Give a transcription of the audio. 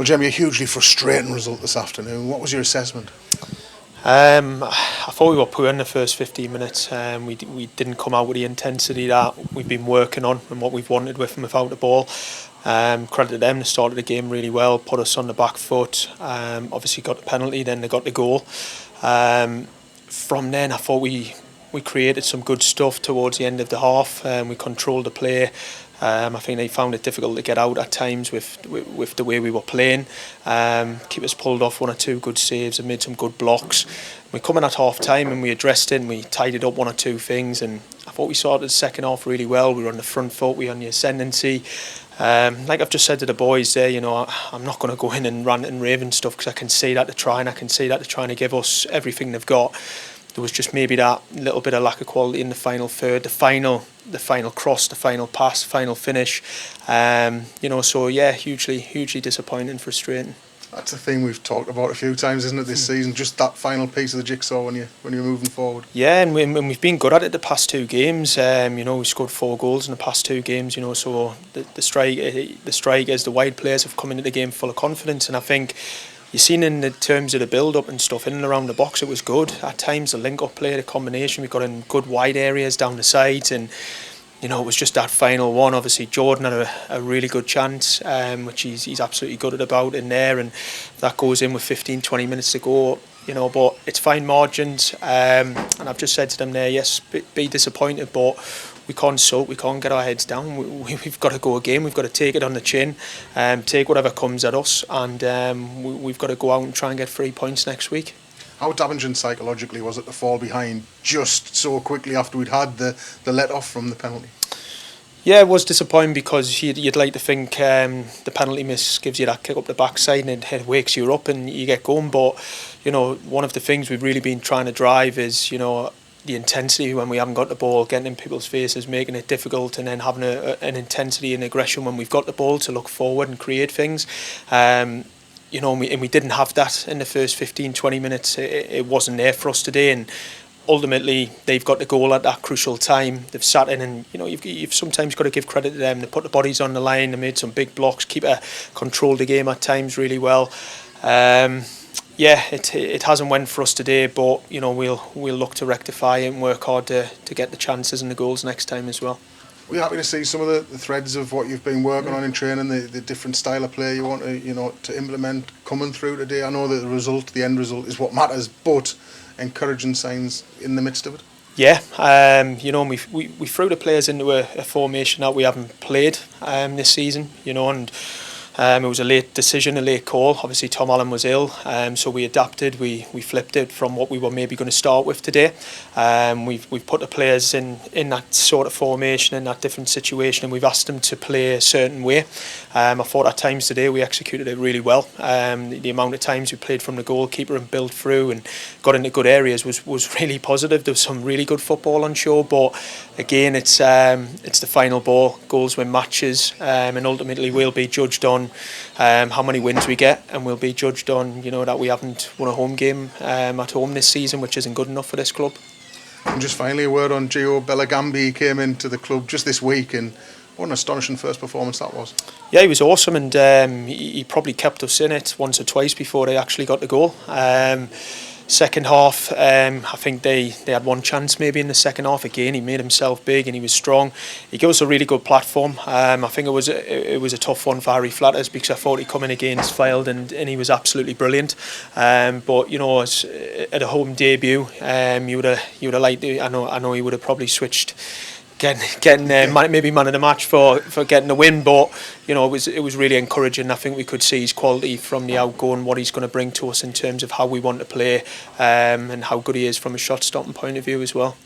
Jamie, a hugely frustrating result this afternoon. What was your assessment? I thought we were poor in the first 15 minutes. We didn't come out with the intensity that we've been working on and what we've wanted with and without the ball. Credit to them, they started the game really well, put us on the back foot. Obviously got the penalty, then they got the goal. From then I thought we created some good stuff towards the end of the half. We controlled the play. I think they found it difficult to get out at times with the way we were playing. Keepers pulled off one or two good saves and made some good blocks. We come in at half time and we addressed it and we tidied up one or two things, and I thought we started the second half really well. We were on the front foot, we were on the ascendancy. Like I've just said to the boys there, I'm not going to go in and rant and rave and stuff, because I can see that they're trying. I can see that they're trying to give us everything they've got. There was just maybe that little bit of lack of quality in the final third, the final cross, the final pass, final finish. So yeah, hugely disappointing and frustrating. That's a thing we've talked about a few times, isn't it, this season? Just that final piece of the jigsaw when you're moving forward. Yeah, and we've been good at it the past two games. We scored 4 goals in the past 2 games. So the strikers, the wide players have come into the game full of confidence, and I think you've seen in the terms of the build-up and stuff in and around the box, it was good. At times, the link-up play, the combination, we got in good wide areas down the sides, and it was just that final one. Obviously, Jordan had a really good chance, which he's absolutely gutted about in there, and that goes in with 15-20 minutes to go. But it's fine margins, and I've just said to them there, yes, be disappointed, but we can't sulk, we can't get our heads down. We've got to go again, we've got to take it on the chin, take whatever comes at us, and we've got to go out and try and get 3 points next week. How damaging psychologically was it to fall behind just so quickly after we'd had the let-off from the penalty? Yeah, it was disappointing, because you'd like to think the penalty miss gives you that kick up the backside and it wakes you up and you get going. But, one of the things we've really been trying to drive is, the intensity when we haven't got the ball, getting in people's faces, making it difficult, and then having an intensity and aggression when we've got the ball to look forward and create things. And we didn't have that in the first 15-20 minutes. It wasn't there for us today, and ultimately they've got the goal at that crucial time. They've sat in, and you've sometimes got to give credit to them. They put the bodies on the line, they made some big blocks, keeper controlled the game at times really well. It hasn't went for us today, but we'll look to rectify it and work hard to get the chances and the goals next time as well. We're happy to see some of the threads of what you've been working on in training, the different style of play you want to implement coming through today. I know that the end result is what matters, but encouraging signs in the midst of it. Yeah, we threw the players into a formation that we haven't played this season, and it was a late decision, a late call. Obviously, Tom Allen was ill, so we adapted. We flipped it from what we were maybe going to start with today. We've put the players in that sort of formation, in that different situation, and we've asked them to play a certain way. I thought at times today we executed it really well. The amount of times we played from the goalkeeper and built through and got into good areas was really positive. There was some really good football on show, but again, it's the final ball. Goals win matches, and ultimately we'll be judged on how many wins we get, and we'll be judged on that we haven't won a home game at home this season, which isn't good enough for this club. And just finally a word on Gio Bellingambi. He came into the club just this week, and what an astonishing first performance that was. Yeah, he was awesome, and he probably kept us in it once or twice before they actually got the goal. Second half, I think they had one chance maybe in the second half. Again, he made himself big and he was strong. He gave us a really good platform. I think it was a tough one for Harry Flatters, because I thought he'd come in against Field and he was absolutely brilliant. But at a home debut, you would have liked to, I know he would have probably switched. Getting maybe man of the match for getting the win, but it was really encouraging. I think we could see his quality from the outgo and what he's going to bring to us in terms of how we want to play, and how good he is from a shot stopping point of view as well.